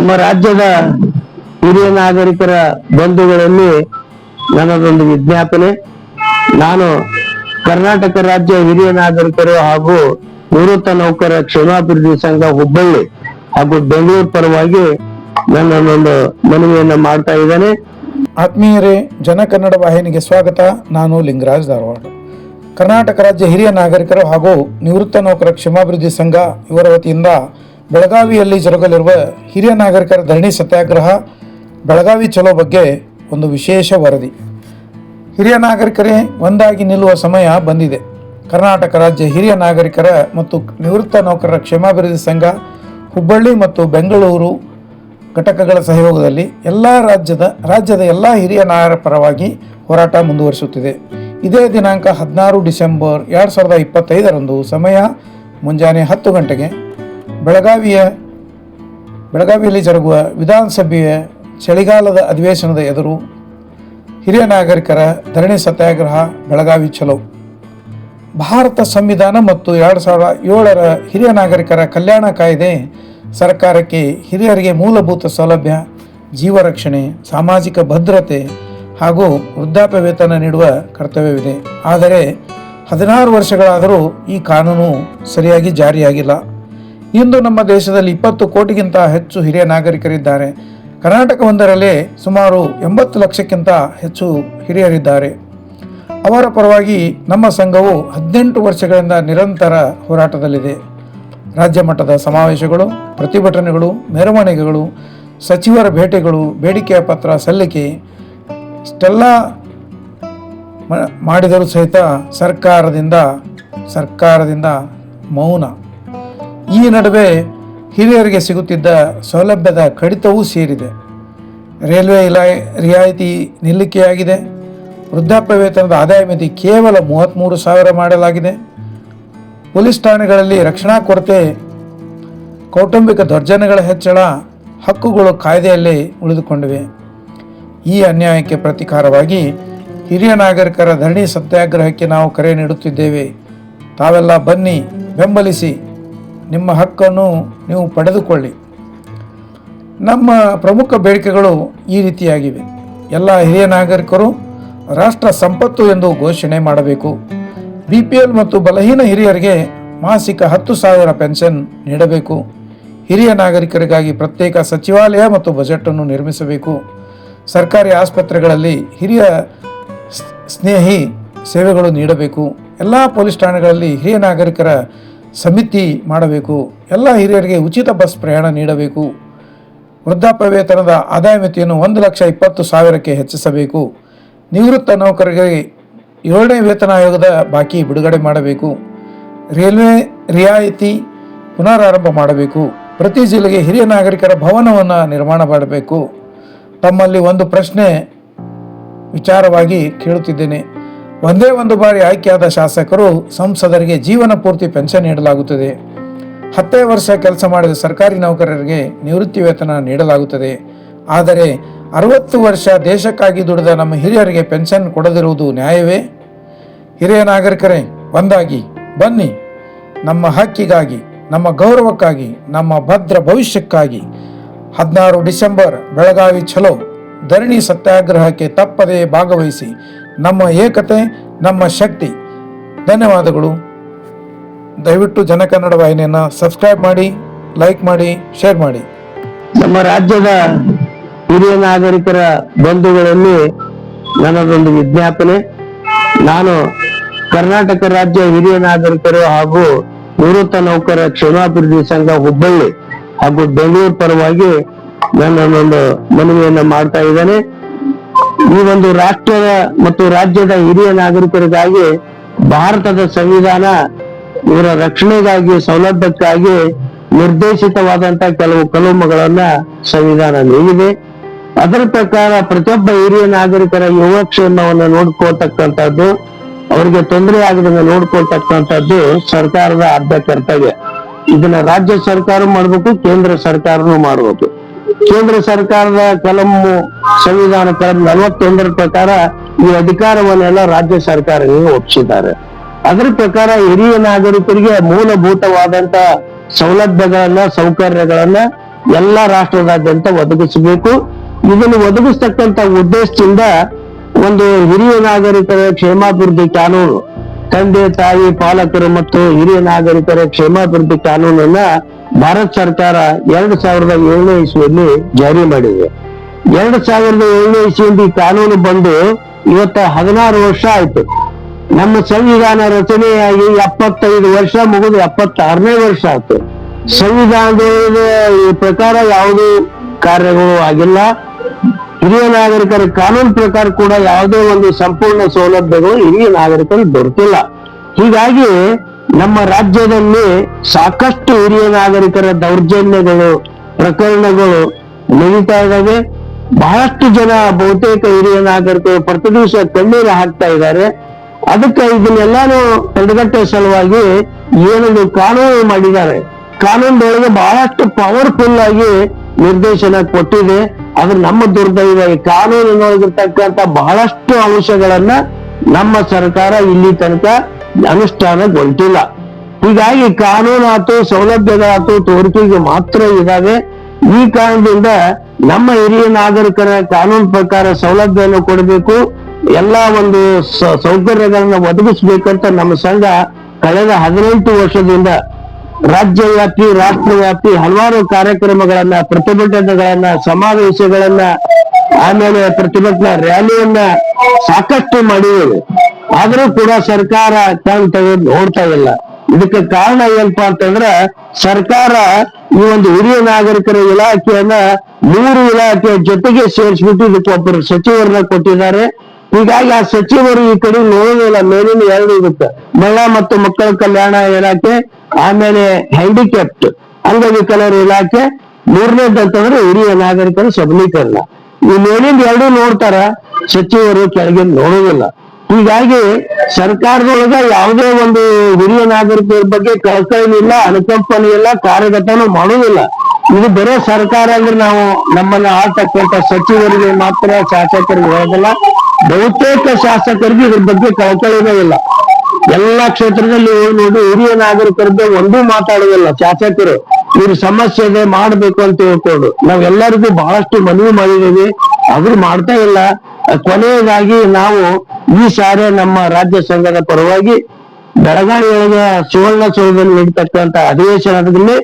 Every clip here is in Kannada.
ನಮ್ಮ ರಾಜ್ಯದ ಹಿರಿಯ ನಾಗರಿಕರ ಬಂಧುಗಳಲ್ಲಿ ನನ್ನದೊಂದು ವಿಜ್ಞಾಪನೆ. ನಾನು ಕರ್ನಾಟಕ ರಾಜ್ಯ ಹಿರಿಯ ನಾಗರಿಕರು ಹಾಗೂ ನಿವೃತ್ತ ನೌಕರ ಕ್ಷೇಮಾಭಿವೃದ್ಧಿ ಸಂಘ ಹುಬ್ಬಳ್ಳಿ ಹಾಗೂ ಬೆಂಗಳೂರು ಪರವಾಗಿ ನನ್ನೊಂದು ಮನವಿಯನ್ನ ಮಾಡ್ತಾ ಇದ್ದೇನೆ. ಆತ್ಮೀಯರೇ, ಜನ ಕನ್ನಡ ವಾಹಿನಿಗೆ ಸ್ವಾಗತ. ನಾನು ಲಿಂಗರಾಜ್ ಧಾರವಾಡ. ಕರ್ನಾಟಕ ರಾಜ್ಯ ಹಿರಿಯ ನಾಗರಿಕರು ಹಾಗೂ ನಿವೃತ್ತ ನೌಕರ ಕ್ಷೇಮಾಭಿವೃದ್ಧಿ ಸಂಘ ಇವರ ವತಿಯಿಂದ ಬೆಳಗಾವಿಯಲ್ಲಿ ಜರುಗಲಿರುವ ಹಿರಿಯ ನಾಗರಿಕರ ಧರಣಿ ಸತ್ಯಾಗ್ರಹ ಬೆಳಗಾವಿ ಚಲೋ ಬಗ್ಗೆ ಒಂದು ವಿಶೇಷ ವರದಿ. ಹಿರಿಯ ನಾಗರಿಕರೇ ಒಂದಾಗಿ ನಿಲ್ಲುವ ಸಮಯ ಬಂದಿದೆ. ಕರ್ನಾಟಕ ರಾಜ್ಯ ಹಿರಿಯ ನಾಗರಿಕರ ಮತ್ತು ನಿವೃತ್ತ ನೌಕರರ ಕ್ಷೇಮಾಭಿವೃದ್ಧಿ ಸಂಘ ಹುಬ್ಬಳ್ಳಿ ಮತ್ತು ಬೆಂಗಳೂರು ಘಟಕಗಳ ಸಹಯೋಗದಲ್ಲಿ ರಾಜ್ಯದ ಎಲ್ಲ ಹಿರಿಯ ನಾಗರಿಕರ ಪರವಾಗಿ ಹೋರಾಟ ಮುಂದುವರಿಸುತ್ತಿದೆ. ಇದೇ ದಿನಾಂಕ 16 ಡಿಸೆಂಬರ್ 2025ರಂದು ಸಮಯ ಮುಂಜಾನೆ 10 ಗಂಟೆಗೆ ಬೆಳಗಾವಿಯಲ್ಲಿ ಜರುಗುವ ವಿಧಾನಸಭೆಯ ಚಳಿಗಾಲದ ಅಧಿವೇಶನದ ಎದುರು ಹಿರಿಯ ನಾಗರಿಕರ ಧರಣಿ ಸತ್ಯಾಗ್ರಹ ಬೆಳಗಾವಿ ಚಲೋ. ಭಾರತ ಸಂವಿಧಾನ ಮತ್ತು 2007ರ ಹಿರಿಯ ನಾಗರಿಕರ ಕಲ್ಯಾಣ ಕಾಯ್ದೆ ಸರ್ಕಾರಕ್ಕೆ ಹಿರಿಯರಿಗೆ ಮೂಲಭೂತ ಸೌಲಭ್ಯ, ಜೀವ ರಕ್ಷಣೆ, ಸಾಮಾಜಿಕ ಭದ್ರತೆ ಹಾಗೂ ವೃದ್ಧಾಪ್ಯ ವೇತನ ನೀಡುವ ಕರ್ತವ್ಯವಿದೆ. ಆದರೆ 16 ವರ್ಷಗಳಾದರೂ ಈ ಕಾನೂನು ಸರಿಯಾಗಿ ಜಾರಿಯಾಗಿಲ್ಲ. ಇಂದು ನಮ್ಮ ದೇಶದಲ್ಲಿ 20 ಕೋಟಿಗಿಂತ ಹೆಚ್ಚು ಹಿರಿಯ ನಾಗರಿಕರಿದ್ದಾರೆ. ಕರ್ನಾಟಕವೊಂದರಲ್ಲೇ ಸುಮಾರು 80 ಲಕ್ಷಕ್ಕಿಂತ ಹೆಚ್ಚು ಹಿರಿಯರಿದ್ದಾರೆ. ಅವರ ಪರವಾಗಿ ನಮ್ಮ ಸಂಘವು 18 ವರ್ಷಗಳಿಂದ ನಿರಂತರ ಹೋರಾಟದಲ್ಲಿದೆ. ರಾಜ್ಯ ಮಟ್ಟದ ಸಮಾವೇಶಗಳು, ಪ್ರತಿಭಟನೆಗಳು, ಮೆರವಣಿಗೆಗಳು, ಸಚಿವರ ಭೇಟಿಗಳು, ಬೇಡಿಕೆಯ ಪತ್ರ ಸಲ್ಲಿಕೆ ಇಷ್ಟೆಲ್ಲ ಮಾಡಿದರೂ ಸಹಿತ ಸರ್ಕಾರದಿಂದ ಮೌನ. ಈ ನಡುವೆ ಹಿರಿಯರಿಗೆ ಸಿಗುತ್ತಿದ್ದ ಸೌಲಭ್ಯದ ಕಡಿತವೂ ಸೇರಿದೆ. ರೈಲ್ವೆ ರಿಯಾಯಿತಿ ನಿಲ್ಲಿಕೆಯಾಗಿದೆ. ವೃದ್ಧಾಪ್ಯ ವೇತನದ ಆದಾಯ ಮಿತಿ ಕೇವಲ 33,000 ಮಾಡಲಾಗಿದೆ. ಪೊಲೀಸ್ ಠಾಣೆಗಳಲ್ಲಿ ರಕ್ಷಣಾ ಕೊರತೆ, ಕೌಟುಂಬಿಕ ದೌರ್ಜನ್ಯಗಳ ಹೆಚ್ಚಳ, ಹಕ್ಕುಗಳು ಕಾಯ್ದೆಯಲ್ಲೇ ಉಳಿದುಕೊಂಡಿವೆ. ಈ ಅನ್ಯಾಯಕ್ಕೆ ಪ್ರತೀಕಾರವಾಗಿ ಹಿರಿಯ ನಾಗರಿಕರ ಧರಣಿ ಸತ್ಯಾಗ್ರಹಕ್ಕೆ ನಾವು ಕರೆ ನೀಡುತ್ತಿದ್ದೇವೆ. ತಾವೆಲ್ಲ ಬನ್ನಿ, ಬೆಂಬಲಿಸಿ, ನಿಮ್ಮ ಹಕ್ಕನ್ನು ನೀವು ಪಡೆದುಕೊಳ್ಳಿ. ನಮ್ಮ ಪ್ರಮುಖ ಬೇಡಿಕೆಗಳು ಈ ರೀತಿಯಾಗಿವೆ. ಎಲ್ಲ ಹಿರಿಯ ನಾಗರಿಕರು ರಾಷ್ಟ್ರ ಸಂಪತ್ತು ಎಂದು ಘೋಷಣೆ ಮಾಡಬೇಕು. BPL ಮತ್ತು ಬಲಹೀನ ಹಿರಿಯರಿಗೆ ಮಾಸಿಕ 10,000 ಪೆನ್ಷನ್ ನೀಡಬೇಕು. ಹಿರಿಯ ನಾಗರಿಕರಿಗಾಗಿ ಪ್ರತ್ಯೇಕ ಸಚಿವಾಲಯ ಮತ್ತು ಬಜೆಟನ್ನು ನಿರ್ಮಿಸಬೇಕು. ಸರ್ಕಾರಿ ಆಸ್ಪತ್ರೆಗಳಲ್ಲಿ ಹಿರಿಯ ಸ್ನೇಹಿ ಸೇವೆಗಳು ನೀಡಬೇಕು. ಎಲ್ಲ ಪೊಲೀಸ್ ಠಾಣೆಗಳಲ್ಲಿ ಹಿರಿಯ ನಾಗರಿಕರ ಸಮಿತಿ ಮಾಡಬೇಕು. ಎಲ್ಲ ಹಿರಿಯರಿಗೆ ಉಚಿತ ಬಸ್ ಪ್ರಯಾಣ ನೀಡಬೇಕು. ವೃದ್ಧಾಪ್ಯ ವೇತನದ ಆದಾಯ ಮಿತಿಯನ್ನು 1,20,000ಕ್ಕೆ ಹೆಚ್ಚಿಸಬೇಕು. ನಿವೃತ್ತ ನೌಕರರಿಗೆ 7ನೇ ವೇತನ ಆಯೋಗದ ಬಾಕಿ ಬಿಡುಗಡೆ ಮಾಡಬೇಕು. ರೈಲ್ವೆ ರಿಯಾಯಿತಿ ಪುನರಾರಂಭ ಮಾಡಬೇಕು. ಪ್ರತಿ ಜಿಲ್ಲೆಗೆ ಹಿರಿಯ ನಾಗರಿಕರ ಭವನವನ್ನು ನಿರ್ಮಾಣ ಮಾಡಬೇಕು. ತಮ್ಮಲ್ಲಿ ಒಂದು ಪ್ರಶ್ನೆ ವಿಚಾರವಾಗಿ ಕೇಳುತ್ತಿದ್ದೇನೆ. ಒಂದೇ ಒಂದು ಬಾರಿ ಆಯ್ಕೆಯಾದ ಶಾಸಕರು, ಸಂಸದರಿಗೆ ಜೀವನ ಪೂರ್ತಿ ಪೆನ್ಷನ್ ನೀಡಲಾಗುತ್ತದೆ. 10 ವರ್ಷ ಕೆಲಸ ಮಾಡಿದ ಸರ್ಕಾರಿ ನೌಕರರಿಗೆ ನಿವೃತ್ತಿ ವೇತನ ನೀಡಲಾಗುತ್ತದೆ. ಆದರೆ 60 ವರ್ಷ ದೇಶಕ್ಕಾಗಿ ದುಡಿದ ನಮ್ಮ ಹಿರಿಯರಿಗೆ ಪೆನ್ಷನ್ ಕೊಡದಿರುವುದು ನ್ಯಾಯವೇ? ಹಿರಿಯ ನಾಗರಿಕರೇ, ಒಂದಾಗಿ ಬನ್ನಿ. ನಮ್ಮ ಹಕ್ಕಿಗಾಗಿ, ನಮ್ಮ ಗೌರವಕ್ಕಾಗಿ, ನಮ್ಮ ಭದ್ರ ಭವಿಷ್ಯಕ್ಕಾಗಿ 16 ಡಿಸೆಂಬರ್ ಬೆಳಗಾವಿ ಚಲೋ ಧರಣಿ ಸತ್ಯಾಗ್ರಹಕ್ಕೆ ತಪ್ಪದೇ ಭಾಗವಹಿಸಿ. ನಮ್ಮ ಏಕತೆ, ನಮ್ಮ ಶಕ್ತಿ. ಧನ್ಯವಾದಗಳು. ದಯವಿಟ್ಟು ಜನ ಕನ್ನಡ ವಾಹಿನಿಯನ್ನು ಸಬ್ಸ್ಕ್ರೈಬ್ ಮಾಡಿ, ಲೈಕ್ ಮಾಡಿ, ಶೇರ್ ಮಾಡಿ. ನಮ್ಮ ರಾಜ್ಯದ ಹಿರಿಯ ನಾಗರಿಕರ ಬಂಧುಗಳಲ್ಲಿ ನನ್ನದೊಂದು ವಿಜ್ಞಾಪನೆ. ನಾನು ಕರ್ನಾಟಕ ರಾಜ್ಯ ಹಿರಿಯ ನಾಗರಿಕರು ಹಾಗೂ ನಿವೃತ್ತ ನೌಕರ ಕ್ಷೇಮಾಭಿವೃದ್ಧಿ ಸಂಘ ಹುಬ್ಬಳ್ಳಿ ಹಾಗೂ ಬೆಂಗಳೂರು ಪರವಾಗಿ ನನ್ನೊಂದು ಮನವಿಯನ್ನ ಮಾಡ್ತಾ ಇದ್ದೇನೆ. ಈ ಒಂದು ರಾಷ್ಟ್ರದ ಮತ್ತು ರಾಜ್ಯದ ಹಿರಿಯ ನಾಗರಿಕರಿಗಾಗಿ ಭಾರತದ ಸಂವಿಧಾನ ಇವರ ರಕ್ಷಣೆಗಾಗಿ, ಸೌಲಭ್ಯಕ್ಕಾಗಿ ನಿರ್ದೇಶಿತವಾದಂತ ಕೆಲವು ಕಲಮುಗಳನ್ನ ಸಂವಿಧಾನ ನೀಡಿದೆ. ಅದರ ಪ್ರಕಾರ ಪ್ರತಿಯೊಬ್ಬ ಹಿರಿಯ ನಾಗರಿಕರ ಯೋಗಕ್ಷೇಮವನ್ನು ನೋಡ್ಕೊಳ್ತಕ್ಕಂಥದ್ದು, ಅವರಿಗೆ ತೊಂದರೆ ಆಗದಂಗೆ ನೋಡ್ಕೊಳ್ತಕ್ಕಂಥದ್ದು ಸರ್ಕಾರದ ಅರ್ಧ ಕರ್ತವ್ಯ. ಇದನ್ನ ರಾಜ್ಯ ಸರ್ಕಾರ ಮಾಡ್ಬೇಕು, ಕೇಂದ್ರ ಸರ್ಕಾರನೂ ಮಾಡ್ಬೇಕು. ಕೇಂದ್ರ ಸರ್ಕಾರದ ಸಂವಿಧಾನ ಕಲಂ 41 ಪ್ರಕಾರ ಈ ಅಧಿಕಾರವನ್ನೆಲ್ಲ ರಾಜ್ಯ ಸರ್ಕಾರಗಳಿಗೆ ಒಪ್ಪಿಸಿದ್ದಾರೆ. ಅದರ ಪ್ರಕಾರ ಹಿರಿಯ ನಾಗರಿಕರಿಗೆ ಮೂಲಭೂತವಾದಂತ ಸೌಲಭ್ಯಗಳನ್ನ, ಸೌಕರ್ಯಗಳನ್ನ ಎಲ್ಲ ರಾಷ್ಟ್ರದಾದ್ಯಂತ ಒದಗಿಸಬೇಕು. ಇದನ್ನು ಒದಗಿಸ್ತಕ್ಕಂತ ಉದ್ದೇಶದಿಂದ ಒಂದು ಹಿರಿಯ ನಾಗರಿಕರ ಕ್ಷೇಮಾಭಿವೃದ್ಧಿ ಕಾನೂನು, ತಂದೆ ತಾಯಿ ಪಾಲಕರು ಮತ್ತು ಹಿರಿಯ ನಾಗರಿಕರ ಕ್ಷೇಮಾಭಿವೃದ್ಧಿ ಕಾನೂನನ್ನ ಭಾರತ ಸರ್ಕಾರ 2007 ಇಸ್ವಿಯಲ್ಲಿ ಜಾರಿ ಮಾಡಿದೆ. 2007 ಇಸ್ವಿಯಿಂದ ಈ ಕಾನೂನು ಬಂದು ಇವತ್ತ 16 ವರ್ಷ ಆಯ್ತು. ನಮ್ಮ ಸಂವಿಧಾನ ರಚನೆಯಾಗಿ 75 ವರ್ಷ ಮುಗಿದು 76ನೇ ವರ್ಷ ಆಯ್ತು. ಸಂವಿಧಾನದ ಪ್ರಕಾರ ಯಾವುದೇ ಕಾರ್ಯಗಳು ಆಗಿಲ್ಲ. ಹಿರಿಯ ನಾಗರಿಕರ ಕಾನೂನು ಪ್ರಕಾರ ಕೂಡ ಯಾವುದೇ ಒಂದು ಸಂಪೂರ್ಣ ಸೌಲಭ್ಯಗಳು ಹಿರಿಯ ನಾಗರಿಕರಿಗೆ ದೊರೆತಿಲ್ಲ. ಹೀಗಾಗಿ ನಮ್ಮ ರಾಜ್ಯದಲ್ಲಿ ಸಾಕಷ್ಟು ಹಿರಿಯ ನಾಗರಿಕರ ದೌರ್ಜನ್ಯಗಳು, ಪ್ರಕರಣಗಳು ನಡೀತಾ ಇದ್ದಾವೆ. ಬಹಳಷ್ಟು ಜನ ಬಹುತೇಕ ಹಿರಿಯ ನಾಗರಿಕರು ಪ್ರತಿ ದಿವಸ ಕಣ್ಣೀರು ಹಾಕ್ತಾ ಇದ್ದಾರೆ. ಅದಕ್ಕೆ ಇದನ್ನೆಲ್ಲಾನು ತಡೆಗಟ್ಟುವ ಸಲುವಾಗಿ ಏನೊಂದು ಕಾನೂನು ಮಾಡಿದ್ದಾರೆ. ಕಾನೂನದೊಳಗೆ ಬಹಳಷ್ಟು ಪವರ್ಫುಲ್ ಆಗಿ ನಿರ್ದೇಶನ ಕೊಟ್ಟಿದೆ. ಆದ್ರೆ ನಮ್ಮ ದುರ್ದೈವ ಈ ಕಾನೂನಿನೊಳಗಿರ್ತಕ್ಕಂಥ ಬಹಳಷ್ಟು ಅಂಶಗಳನ್ನ ನಮ್ಮ ಸರ್ಕಾರ ಇಲ್ಲಿ ತನಕ ಅನುಷ್ಠಾನಗೊಳಿಸಿಲ್ಲ. ಹೀಗಾಗಿ ಕಾನೂನಾತು, ಸೌಲಭ್ಯಗಳಾತು ತೋರಿಕೆಗೆ ಮಾತ್ರ ಇದಾವೆ. ಈ ಕಾರಣದಿಂದ ನಮ್ಮ ಹಿರಿಯ ನಾಗರಿಕರ ಕಾನೂನು ಪ್ರಕಾರ ಸೌಲಭ್ಯವನ್ನು ಕೊಡಬೇಕು, ಎಲ್ಲಾ ಒಂದು ಸೌಕರ್ಯಗಳನ್ನ ಒದಗಿಸ್ಬೇಕಂತ ನಮ್ಮ ಸಂಘ ಕಳೆದ 18 ವರ್ಷದಿಂದ ರಾಜ್ಯವ್ಯಾಪಿ, ರಾಷ್ಟ್ರವ್ಯಾಪಿ ಹಲವಾರು ಕಾರ್ಯಕ್ರಮಗಳನ್ನ, ಪ್ರತಿಭಟನೆಗಳನ್ನ, ಸಮಾವೇಶಗಳನ್ನ, ಆಮೇಲೆ ಪ್ರತಿಭಟನಾ ರ್ಯಾಲಿಯನ್ನ ಸಾಕಷ್ಟು ಮಾಡಿದ್ದೇವೆ. ಆದ್ರೂ ಕೂಡ ಸರ್ಕಾರ ಕಣ್ ತೆಗೆದು ನೋಡ್ತಾ ಇಲ್ಲ. ಇದಕ್ಕೆ ಕಾರಣ ಏನಪ್ಪಾ ಅಂತಂದ್ರ, ಸರ್ಕಾರ ಈ ಒಂದು ಹಿರಿಯ ನಾಗರಿಕರ ಇಲಾಖೆಯನ್ನ 3 ಇಲಾಖೆಯ ಜೊತೆಗೆ ಸೇರಿಸ್ಬಿಟ್ಟು ಇದಕ್ಕೆ ಒಬ್ಬರು ಸಚಿವರನ್ನ ಕೊಟ್ಟಿದ್ದಾರೆ. ಹೀಗಾಗಿ ಆ ಸಚಿವರು ಈ ಕಡೆ ನೋಡೋದಿಲ್ಲ. ಮೇಲಿನ 2 ಇದಕ್ಕೆ ಮಹಿಳಾ ಮತ್ತು ಮಕ್ಕಳ ಕಲ್ಯಾಣ ಇಲಾಖೆ, ಆಮೇಲೆ ಹ್ಯಾಂಡಿಕ್ಯಾಪ್ಟ್ ಅಂಗವಿಕಲರ ಇಲಾಖೆ, 3ನೇದು ಅಂತಂದ್ರೆ ಹಿರಿಯ ನಾಗರಿಕರ ಸಬಲೀಕರಣ. ಈ ಮೇಲಿಂದ 2 ನೋಡ್ತಾರ, ಸಚಿವರು ಕೆಳಗಿನ ನೋಡೋದಿಲ್ಲ. ಹೀಗಾಗಿ ಸರ್ಕಾರದೊಳಗ ಯಾವುದೇ ಒಂದು ಹಿರಿಯ ನಾಗರಿಕರ ಬಗ್ಗೆ ಕಳಕಳಿ ಇಲ್ಲ, ಅನುಕಂಪನೆ ಇಲ್ಲ, ಕಾರ್ಯಗತನೂ ಮಾಡೋದಿಲ್ಲ. ಇದು ಬರೇ ಸರ್ಕಾರ ಅಂದ್ರೆ ನಾವು ನಮ್ಮನ್ನ ಆಳ್ತಕ್ಕಂಥ ಸಚಿವರಿಗೆ ಮಾತ್ರ, ಶಾಸಕರಿಗೆ ಹೇಳೋದಿಲ್ಲ. ಬಹುತೇಕ ಶಾಸಕರಿಗೆ ಇದ್ರ ಬಗ್ಗೆ ಕಳಕಳಿನೇ ಇಲ್ಲ. ಎಲ್ಲಾ ಕ್ಷೇತ್ರದಲ್ಲಿ ನೋಡಿ ಹಿರಿಯ ನಾಗರಿಕರಿಗೆ ಒಂದೂ ಮಾತಾಡೋದಿಲ್ಲ ಶಾಸಕರು. ಇವ್ರ ಸಮಸ್ಯೆ ಇದೆ ಮಾಡ್ಬೇಕು ಅಂತ ಹೇಳ್ಕೊಂಡು ನಾವೆಲ್ಲರಿಗೂ ಬಹಳಷ್ಟು ಮನವಿ ಮಾಡಿದ್ದೀವಿ, ಆದ್ರೂ ಮಾಡ್ತಾ ಇಲ್ಲ. ಕೊನೆಯದಾಗಿ ನಾವು ಈ ಸಾರಿ ನಮ್ಮ ರಾಜ್ಯ ಸಂಘದ ಪರವಾಗಿ ಬೆಳಗಾವಿಯೊಳಗೆ ಸುವರ್ಣಸೌಧದಲ್ಲಿ ನಡೀತಕ್ಕಂಥ ಅಧಿವೇಶನದಲ್ಲಿ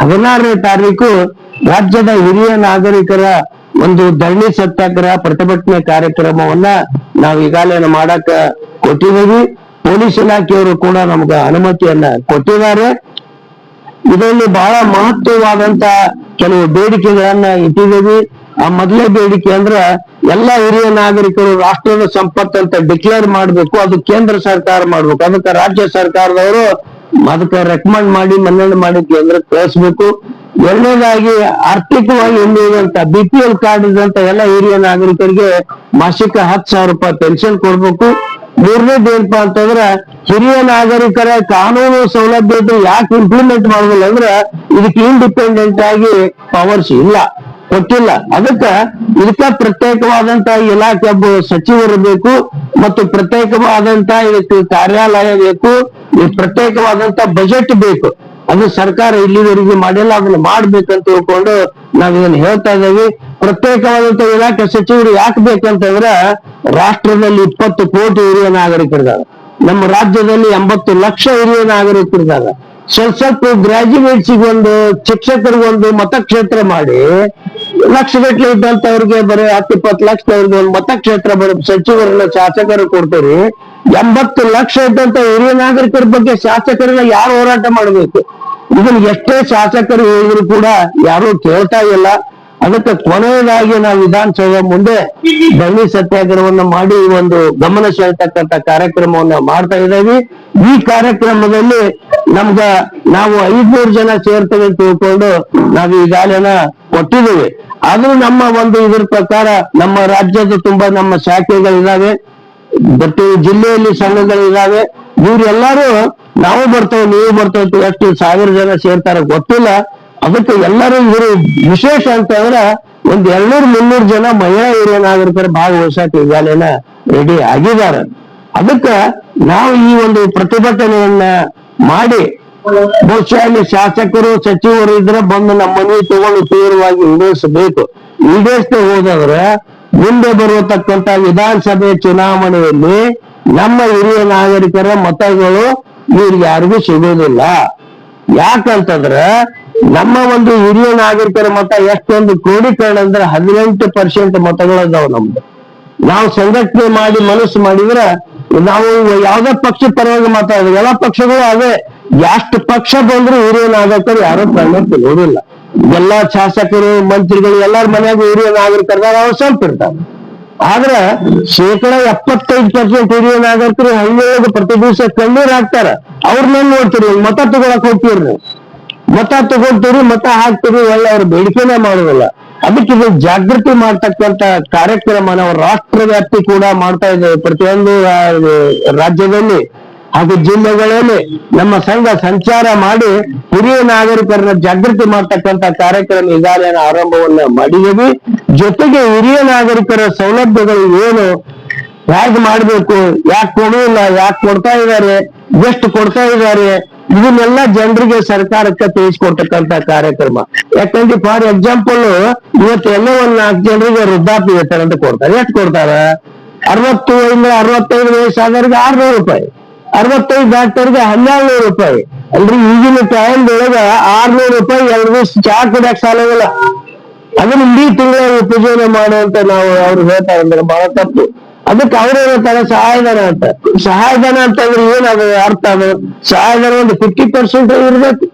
16ನೇ ತಾರೀಕು ರಾಜ್ಯದ ಹಿರಿಯ ನಾಗರಿಕರ ಒಂದು ಧರಣಿ ಸತ್ಯಾಗ್ರಹ ಪ್ರತಿಭಟನೆ ಕಾರ್ಯಕ್ರಮವನ್ನ ನಾವು ಈಗಾಗಲೇ ಮಾಡಕ ಕೊಟ್ಟಿದ್ದೀವಿ. ಪೊಲೀಸ್ ಇಲಾಖೆಯವರು ಕೂಡ ನಮ್ಗೆ ಅನುಮತಿಯನ್ನ ಕೊಟ್ಟಿದ್ದಾರೆ. ಇದರಲ್ಲಿ ಬಹಳ ಮಹತ್ವವಾದಂತ ಕೆಲವು ಬೇಡಿಕೆಗಳನ್ನ ಇಟ್ಟಿದ್ದೀವಿ. ಆ ಮೊದಲೇ ಬೇಡಿಕೆ ಅಂದ್ರ ಎಲ್ಲ ಹಿರಿಯ ನಾಗರಿಕರು ರಾಷ್ಟ್ರದ ಸಂಪತ್ತು ಅಂತ ಡಿಕ್ಲೇರ್ ಮಾಡ್ಬೇಕು. ಅದು ಕೇಂದ್ರ ಸರ್ಕಾರ ಮಾಡ್ಬೇಕು. ಅದಕ್ಕೆ ರಾಜ್ಯ ಸರ್ಕಾರದವರು ಅದಕ್ಕೆ ರೆಕಮೆಂಡ್ ಮಾಡಿ ಮನ್ನಣೆ ಮಾಡಿ ಕೇಂದ್ರಕ್ಕೆ ಕಳಿಸ್ಬೇಕು. 2ನೇದಾಗಿ ಆರ್ಥಿಕವಾಗಿ ಹಿಂದುಳಿದಂತ BPL ಕಾರ್ಡ್ ಇದ್ದಂತ ಎಲ್ಲ ಹಿರಿಯ ನಾಗರಿಕರಿಗೆ ಮಾಸಿಕ 10,000 ರೂಪಾಯಿ ಪೆನ್ಷನ್ ಕೊಡ್ಬೇಕು. 3ನೇದು ಏನಪ್ಪಾ ಅಂತಂದ್ರ ಹಿರಿಯ ನಾಗರಿಕರ ಕಾನೂನು ಸೌಲಭ್ಯ ಇದ್ರೆ ಯಾಕೆ ಇಂಪ್ಲಿಮೆಂಟ್ ಮಾಡೋದಿಲ್ಲ ಅಂದ್ರೆ ಇದಕ್ಕೆ ಇಂಡಿಪೆಂಡೆಂಟ್ ಆಗಿ ಪವರ್ಸ್ ಇಲ್ಲ, ಕೊಟ್ಟಿಲ್ಲ. ಇದಕ್ಕ ಪ್ರತ್ಯೇಕವಾದಂತ ಇಲಾಖೆ ಸಚಿವರು ಬೇಕು ಮತ್ತು ಪ್ರತ್ಯೇಕವಾದಂತ ಇದಕ್ಕೆ ಕಾರ್ಯಾಲಯ ಬೇಕು, ಪ್ರತ್ಯೇಕವಾದಂತ ಬಜೆಟ್ ಬೇಕು. ಅದು ಸರ್ಕಾರ ಇಲ್ಲಿವರೆಗೆ ಮಾಡಿಲ್ಲ, ಅದನ್ನ ಮಾಡ್ಬೇಕಂತ ತಿಳ್ಕೊಂಡು ನಾವ್ ಇದನ್ನ ಹೇಳ್ತಾ ಇದ್ದೀವಿ. ಪ್ರತ್ಯೇಕವಾದಂತ ಇಲಾಖೆ ಸಚಿವರು ಯಾಕೆ ಬೇಕಂತಂದ್ರ ರಾಷ್ಟ್ರದಲ್ಲಿ 20 ಕೋಟಿ ಹಿರಿಯ ನಾಗರಿಕರಿದ್ದಾರೆ. ನಮ್ಮ ರಾಜ್ಯದಲ್ಲಿ 80 ಲಕ್ಷ ಹಿರಿಯ ನಾಗರಿಕರಿದ್ದಾರೆ. ಸ್ವಲ್ಪ ಗ್ರಾಜ್ಯುಯೇಟ್ಸಿಗೆ ಒಂದು, ಶಿಕ್ಷಕರಿಗೊಂದು ಮತಕ್ಷೇತ್ರ ಮಾಡಿ ಲಕ್ಷಗಟ್ಟಲೆ ಇದ್ದಂತವ್ರಿಗೆ ಬರೀ 10-20 ಲಕ್ಷದವ್ರಿಗೆ ಒಂದು ಮತಕ್ಷೇತ್ರ ಬರೋ ಸಚಿವರನ್ನ ಶಾಸಕರು ಕೊಡ್ತೀರಿ. 80 ಲಕ್ಷ ಇದ್ದಂತ ಹಿರಿಯ ನಾಗರಿಕರ ಬಗ್ಗೆ ಶಾಸಕರನ್ನ ಯಾರು ಹೋರಾಟ ಮಾಡಬೇಕು? ಇದನ್ನ ಎಷ್ಟೇ ಶಾಸಕರು ಹೇಳಿದ್ರು ಕೂಡ ಯಾರು ಕೇಳ್ತಾ ಇಲ್ಲ. ಅದಕ್ಕೆ ಕೊನೆಯದಾಗಿ ನಾವು ವಿಧಾನಸೌಧ ಮುಂದೆ ಧರಣಿ ಸತ್ಯಾಗ್ರಹವನ್ನ ಮಾಡಿ ಒಂದು ಗಮನ ಸೆಳೆತಕ್ಕಂತ ಕಾರ್ಯಕ್ರಮವನ್ನ ಮಾಡ್ತಾ ಇದ್ದೀವಿ. ಈ ಕಾರ್ಯಕ್ರಮದಲ್ಲಿ ನಾವು 500 ಜನ ಸೇರ್ತೇವೆ ಅಂತ ತಿಳ್ಕೊಂಡು ನಾವು ಈಗಾಗಲೇ ಕೊಟ್ಟಿದ್ದೇವೆ. ಆದ್ರೂ ನಮ್ಮ ಒಂದು ಇದ್ರ ಪ್ರಕಾರ ನಮ್ಮ ರಾಜ್ಯದ ತುಂಬಾ ನಮ್ಮ ಶಾಖೆಗಳಿದಾವೆ, ಪ್ರತಿ ಜಿಲ್ಲೆಯಲ್ಲಿ ಸಂಘಗಳಿದಾವೆ. ಇವ್ರೆಲ್ಲರೂ ನಾವು ಬರ್ತೇವೆ, ನೀವು ಬರ್ತೇವೆ, ಎಷ್ಟು 1000 ಜನ ಸೇರ್ತಾರೆ ಗೊತ್ತಿಲ್ಲ. ಅದಕ್ಕೆ ಎಲ್ಲರೂ ಇವರು ವಿಶೇಷ ಅಂತಂದ್ರೆ 200-300 ಜನ ಮಹಿಳಾ ಹಿರಿಯ ನಾಗರಿಕರು ಭಾಗವಹಿಸಕ್ಕೆ ಈಗಾಗಲೇ ರೆಡಿ ಆಗಿದ್ದಾರೆ. ಅದಕ್ಕೆ ನಾವು ಈ ಒಂದು ಪ್ರತಿಭಟನೆಯನ್ನ ಮಾಡಿ ಬಹುಶಃ ಇಲ್ಲಿ ಶಾಸಕರು ಸಚಿವರು ಇದ್ರೆ ಬಂದು ನಮ್ಮ ಮನವಿ ತಗೊಂಡು ತೀವ್ರವಾಗಿ ಈಡೇರಿಸಬೇಕು. ಈಡೇರಿಸದೆ ಹೋದಾದ್ರೆ ಮುಂದೆ ಬರತಕ್ಕಂತ ವಿಧಾನಸಭೆ ಚುನಾವಣೆಯಲ್ಲಿ ನಮ್ಮ ಹಿರಿಯ ನಾಗರಿಕರ ಮತಗಳು ಇವ್ರಿಗೆ ಯಾರಿಗೂ ಸಿಗೋದಿಲ್ಲ. ಯಾಕಂತಂದ್ರೆ ನಮ್ಮ ಒಂದು ಹಿರಿಯ ನಾಗರಿಕರ ಮತ ಎಷ್ಟೊಂದು ಕ್ರೋಢೀಕರಣ ಅಂದ್ರೆ 18% ಮತಗಳಿದಾವ ನಮ್ದು. ನಾವು ಸಂಘಟನೆ ಮಾಡಿ ಮನಸ್ಸು ಮಾಡಿದ್ರೆ ನಾವು ಯಾವ್ದೇ ಪಕ್ಷ ಪರವಾಗಿ ಮಾತಾಡಿದ್ರೆ ಎಲ್ಲಾ ಪಕ್ಷಗಳು ಅವೇ. ಎಷ್ಟು ಪಕ್ಷ ಬಂದ್ರು ಹಿರಿಯ ನಾಗರಿಕರು ಯಾರು ಕಣ್ಣು ನೋಡಿಲ್ಲ. ಎಲ್ಲಾ ಶಾಸಕರು ಮಂತ್ರಿಗಳು ಎಲ್ಲಾರ ಮನೆಯಾಗ ಹಿರಿಯ ನಾಗರಿಕರದಾಗ ಅವ್ರು ಸ್ವಲ್ಪ ಇರ್ತಾರೆ. ಆದ್ರೆ 75% ಹಿರಿಯ ನಾಗರಿಕರು ಹಳ್ಳಿಯೊಳಗೆ ಪ್ರತಿ ದಿವಸ ಕಣ್ಣೀರ್ ಹಾಕ್ತಾರ. ಅವ್ರನ್ನ ನೋಡ್ತೀರಿ, ಮತ ತಗೊಳಕ್ ಹೋಗ್ತೀರಿ, ಮತ ತಗೊಳ್ತೀರಿ, ಮತ ಹಾಕ್ತೀರಿ, ಒಳ್ಳೆ ಅವ್ರ ಬೇಡಿಕೆನೆ ಮಾಡೋದಿಲ್ಲ. ಅದಕ್ಕೆ ಇದು ಜಾಗೃತಿ ಮಾಡ್ತಕ್ಕಂತ ಕಾರ್ಯಕ್ರಮ ನಾವು ರಾಷ್ಟ್ರವ್ಯಾಪ್ತಿ ಕೂಡ ಮಾಡ್ತಾ ಇದ್ದೇವೆ. ಪ್ರತಿಯೊಂದು ರಾಜ್ಯದಲ್ಲಿ ಹಾಗೂ ಜಿಲ್ಲೆಗಳಲ್ಲಿ ನಮ್ಮ ಸಂಘ ಸಂಚಾರ ಮಾಡಿ ಹಿರಿಯ ನಾಗರಿಕರನ್ನ ಜಾಗೃತಿ ಮಾಡ್ತಕ್ಕಂತ ಕಾರ್ಯಕ್ರಮ ಈಗಾಗಲೇ ಆರಂಭವನ್ನ ಮಾಡಿದ್ದೀವಿ. ಜೊತೆಗೆ ಹಿರಿಯ ನಾಗರಿಕರ ಸೌಲಭ್ಯಗಳು ಏನು, ಹೇಗೆ ಮಾಡ್ಬೇಕು, ಯಾಕೆ ಕೊಡುವುದಿಲ್ಲ, ಯಾಕೆ ಕೊಡ್ತಾ ಇದ್ದಾರೆ, ಎಷ್ಟು ಕೊಡ್ತಾ ಇದ್ದಾರೆ, ಇದನ್ನೆಲ್ಲ ಜನರಿಗೆ ಸರ್ಕಾರಕ್ಕೆ ತಿಳಿಸ್ಕೊಡ್ತಕ್ಕಂತ ಕಾರ್ಯಕ್ರಮ. ಯಾಕಂದ್ರೆ ಫಾರ್ ಎಕ್ಸಾಂಪಲ್ ಇವತ್ತು ಎಲ್ಲೋ 4 ಜನರಿಗೆ ವೃದ್ಧಾಪ್ಯ ವೇತನ ಅಂತ ಕೊಡ್ತಾರೆ. ಎಷ್ಟು ಕೊಡ್ತಾರ? 65 ವಯಸ್ಸಾದವ್ರಿಗೆ 600 ರೂಪಾಯಿ, 65 ದಾಟೋರಿಗೆ 1200 ರೂಪಾಯಿ. ಅಂದ್ರೆ ಈಗಿನ ಟೈಮ್ದೊಳಗ 600 ರೂಪಾಯಿ 2 ದಿವಸ ಚಾ ಕುಡಿಯಕ್ ಸಾಲವಿಲ್ಲ. ಅದನ್ನ ಇಡೀ ತಿಂಗಳ ಉಪಯೋಗ ಮಾಡುವಂತ ನಾವು ಅವ್ರು ಹೇಳ್ತಾರೆ ಅಂದ್ರೆ ಬಹಳ ತಪ್ಪು. ಅದಕ್ಕೆ ಅವ್ರು ಹೇಳ್ತಾರೆ ಸಹಾಯಧನ ಅಂತ. ಸಹಾಯಧನ ಅಂತಂದ್ರೆ ಏನದು ಅರ್ಥ? ಅದು ಸಹಾಯಧನ ಒಂದು 50% ಇರ್ಬೇಕು.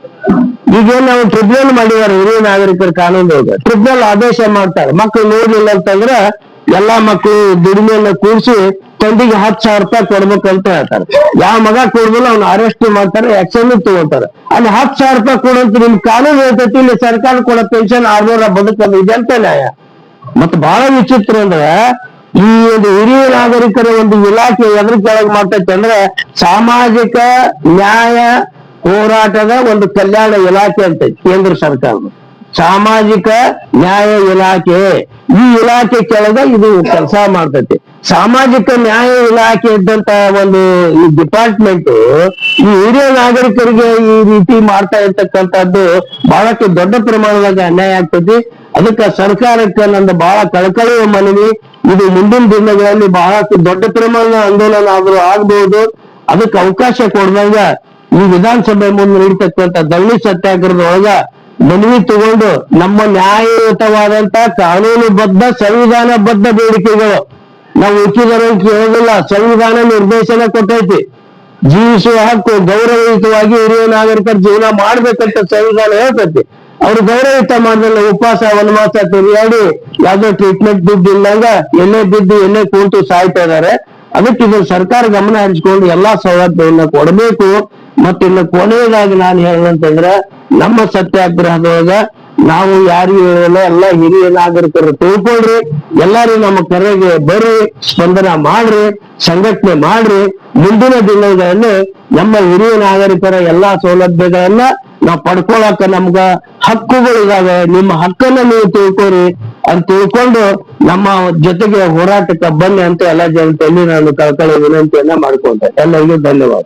ಈಗೇನ್ ನಾವು ಟ್ರಿಬ್ಯುನಲ್ ಮಾಡಿದಾರೆ ಹಿರಿಯ ನಾಗರಿಕರ ಕಾನೂನು, ಟ್ರಿಬ್ಯುನಲ್ ಆದೇಶ ಮಾಡ್ತಾರೆ. ಮಕ್ಕಳು ನೋಡ್ಲಿಲ್ಲ ಅಂತಂದ್ರೆ ಎಲ್ಲಾ ಮಕ್ಕಳು ದುಡಿಮೆಯನ್ನ ಕೂರಿಸಿ ತಂದಿಗೆ 10,000 ರೂಪಾಯಿ ಕೊಡ್ಬೇಕಂತ ಹೇಳ್ತಾರೆ. ಯಾವ ಮಗ ಕೊಡ್ದಿಲ್ಲ ಅವ್ನ ಅರೆಸ್ಟ್ ಮಾಡ್ತಾರೆ, ಆಕ್ಷನ್ ತಗೋತಾರೆ. ಅಲ್ಲಿ 10,000 ರೂಪಾಯಿ ಕೊಡಂತ ನಿಮ್ ಕಾನೂನು ಹೇಳ್ತೈತಿ, ಇಲ್ಲಿ ಸರ್ಕಾರ ಕೊಡೋ ಪೆನ್ಷನ್ 600 ಬದುಕೋದು ಇದೆಂತ ನ್ಯಾಯ? ಮತ್ತೆ ಬಹಳ ವಿಚಿತ್ರ ಅಂದ್ರೆ ಈ ಒಂದು ಹಿರಿಯ ನಾಗರಿಕರ ಒಂದು ಇಲಾಖೆ ಎದ್ರ ಕೆಳಗೆ ಮಾಡ್ತೈತೆ ಅಂದ್ರೆ ಸಾಮಾಜಿಕ ನ್ಯಾಯ ಹೋರಾಟದ ಒಂದು ಕಲ್ಯಾಣ ಇಲಾಖೆ ಅಂತ ಕೇಂದ್ರ ಸರ್ಕಾರದ ಸಾಮಾಜಿಕ ನ್ಯಾಯ ಇಲಾಖೆ. ಈ ಇಲಾಖೆ ಕೆಳಗೆ ಇದು ಕೆಲಸ ಮಾಡ್ತೈತಿ. ಸಾಮಾಜಿಕ ನ್ಯಾಯ ಇಲಾಖೆ ಇದ್ದಂತ ಒಂದು ಈ ಡಿಪಾರ್ಟ್ಮೆಂಟ್ ಈ ಹಿರಿಯ ನಾಗರಿಕರಿಗೆ ಈ ರೀತಿ ಮಾಡ್ತಾ ಇರ್ತಕ್ಕಂಥದ್ದು ಬಹಳಷ್ಟು ದೊಡ್ಡ ಪ್ರಮಾಣದಾಗ ಅನ್ಯಾಯ ಆಗ್ತೈತಿ. ಅದಕ್ಕೆ ಸರ್ಕಾರಕ್ಕೆ ನಂದು ಬಹಳ ಕಳಕಳಿಯ ಮನವಿ, ಇದು ಮುಂದಿನ ದಿನಗಳಲ್ಲಿ ಬಹಳಷ್ಟು ದೊಡ್ಡ ಪ್ರಮಾಣದ ಆಂದೋಲನ ಆದ್ರೂ ಆಗ್ಬಹುದು. ಅದಕ್ಕೆ ಅವಕಾಶ ಕೊಡ್ದಂಗ ಈ ವಿಧಾನಸಭೆ ಮುಂದೆ ನಡೀತಕ್ಕಂಥ ಧರಣಿ ಸತ್ಯಾಗ್ರಹದೊಳಗ ಮನವಿ ತಗೊಂಡು ನಮ್ಮ ನ್ಯಾಯಯುತವಾದಂತ ಕಾನೂನುಬದ್ಧ ಸಂವಿಧಾನಬದ್ಧ ಬೇಡಿಕೆಗಳು ನಾವು ಉಚಿತರು ಕೇಳೋದಿಲ್ಲ. ಸಂವಿಧಾನ ನಿರ್ದೇಶನ ಕೊಟ್ಟೈತಿ. ಜೀವಿಸುವ ಹಕ್ಕು, ಗೌರವಯುತವಾಗಿ ಹಿರಿಯ ನಾಗರಿಕರ ಜೀವನ ಮಾಡ್ಬೇಕಂತ ಸಂವಿಧಾನ ಹೇಳ್ತೈತಿ. ಅವ್ರು ಗೌರವಯುತ ಮಾಡಿದ್ರೆ ಉಪವಾಸ ವನವಾಸ ತಿರುಗಾಡಿ ಯಾವ್ದೋ ಟ್ರೀಟ್ಮೆಂಟ್ ದುಡ್ಡು ಇಲ್ಲಂಗ ಎಲ್ಲೇ ಬಿದ್ದು ಎಲ್ಲೇ ಕೂತು ಸಾಯ್ತಾ ಇದಾರೆ. ಅದಕ್ಕೆ ಇದು ಸರ್ಕಾರ ಗಮನ ಹರಿಸಿಕೊಂಡು ಎಲ್ಲಾ ಸೌಲಭ್ಯವನ್ನ ಕೊಡಬೇಕು. ಮತ್ತಿನ್ನು ಕೊನೆಯದಾಗಿ ನಾನು ಹೇಳಂತಂದ್ರೆ ನಮ್ಮ ಸತ್ಯಾಗ್ರಹದೊಳಗ ನಾವು ಯಾರಿಗೂ ಹೇಳಲ್ಲ, ಎಲ್ಲ ಹಿರಿಯ ನಾಗರಿಕರು ತಿಳ್ಕೊಳ್ರಿ, ಎಲ್ಲಾರು ನಮ್ಮ ಕರೆಗೆ ಬರ್ರಿ, ಸ್ಪಂದನ ಮಾಡ್ರಿ, ಸಂಘಟನೆ ಮಾಡ್ರಿ. ಮುಂದಿನ ದಿನಗಳಲ್ಲಿ ನಮ್ಮ ಹಿರಿಯ ನಾಗರಿಕರ ಎಲ್ಲಾ ಸೌಲಭ್ಯಗಳನ್ನ ನಾವು ಪಡ್ಕೊಳಕ ನಮ್ಗ ಹಕ್ಕುಗಳಿದಾವೆ. ನಿಮ್ಮ ಹಕ್ಕನ್ನ ನೀವು ತಿಳ್ಕೊರಿ ಅಂತ ತಿಳ್ಕೊಂಡು ನಮ್ಮ ಜೊತೆಗೆ ಹೋರಾಟಕ್ಕೆ ಬನ್ನಿ ಅಂತ ಎಲ್ಲ ಜನತೆಯಲ್ಲಿ ನಾನು ಕಳಕಳಿ ವಿನಂತಿಯನ್ನ ಮಾಡ್ಕೊಂಡೆ. ಎಲ್ಲರಿಗೂ ಧನ್ಯವಾದ.